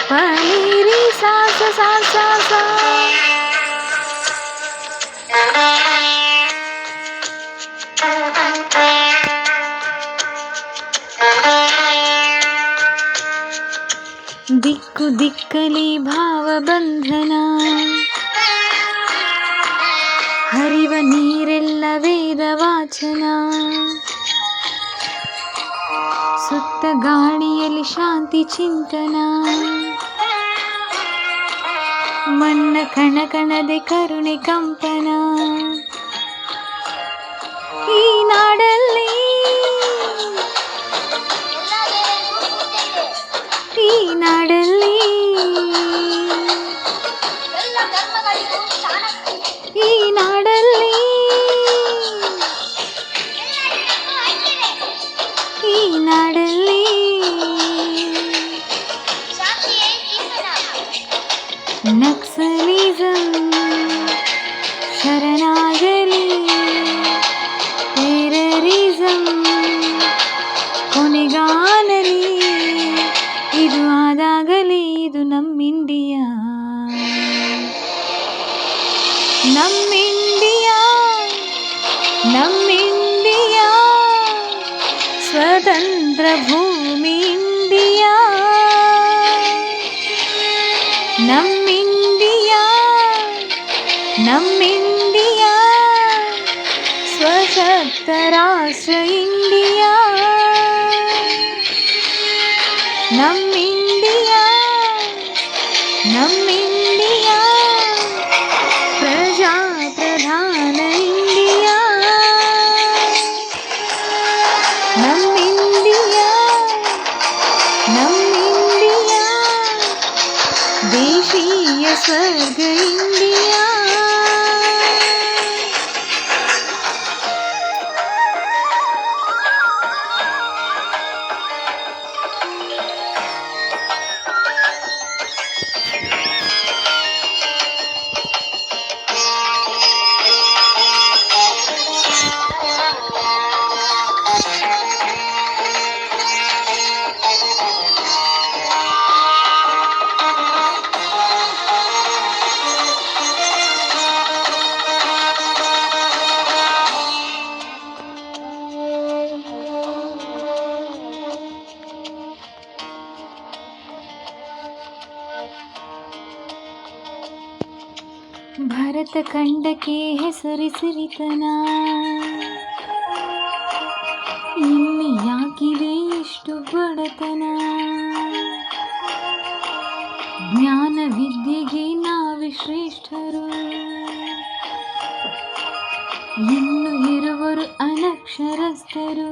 ಪನಿರಿ ಸಾ ಸ ಸಾ ಸಾ ಸಾ. ದಿಕ್ಕು ದಿಕ್ಕಲಿ ಭಾವಬಂಧನ, ಹರಿವ ನೀರೆಲ್ಲ ವೇದ ವಾಚನ, ಸುತ್ತ ಗಾಳಿಯಲ್ಲಿ ಶಾಂತಿ ಚಿಂತನ, ಮಣ್ಣ ಕಣ ಕಣದೆ ಕರುಣೆ ಕಂಪನ. ಈ ನಾಡಲ್ಲಿ ಈ ನಾಡಲ್ಲಿ ಈ ನಾಡಲ್ಲಿ ಈ ನಾಡಲ್ಲಿ ನಕ್ಸಲಿಸಂ ಶರಣಾಗಲಿ, ಟೆರರಿಸಂ ಕೊನೆಗಾಣಲಿ, ಇದು ಆದಾಗಲೇ ಇದು ನಮ್ಮಿಂಡಿಯಾ, ನಮ್ಮಿಂಡಿಯಾ, ನಮ್ಮಿಂಡಿಯಾ, ಸ್ವತಂತ್ರ ಭೂಮಿ ಇಂಡಿಯಾ, ನಮ್ಮಿಂಡಿಯಾ, ನಮ್ಮಿಂಡಿಯಾ, ಸ್ವಶಕ್ತ ರಾಷ್ಟ್ರ ಇಂಡಿಯಾ, ನಮ್ಮಿಂಡಿಯಾ, ನಮ್ಮಿಂಡಿಯಾ, ಪ್ರಜಾ ಪ್ರಧಾನ ಇಂಡಿಯಾ, ನಮ್ಮಿಂಡಿಯಾ, ನಮ್ಮಿಂಡಿಯಾ, ದೇಶೀಯ ಸ್ವರ್ಗ ಇಂಡಿಯಾ. ಭರತ ಖಂಡಕ್ಕೆ ಹೆಸರಿಸಿರಿತನ, ಇಲ್ಲಿ ಯಾಕಿದೆ ಇಷ್ಟು ಬಡತನ, ಜ್ಞಾನ ವಿದ್ಯೆಗೆ ನಾವೇ ಶ್ರೇಷ್ಠರು, ಇನ್ನು ಇರುವರು ಅನಕ್ಷರಸ್ಥರು.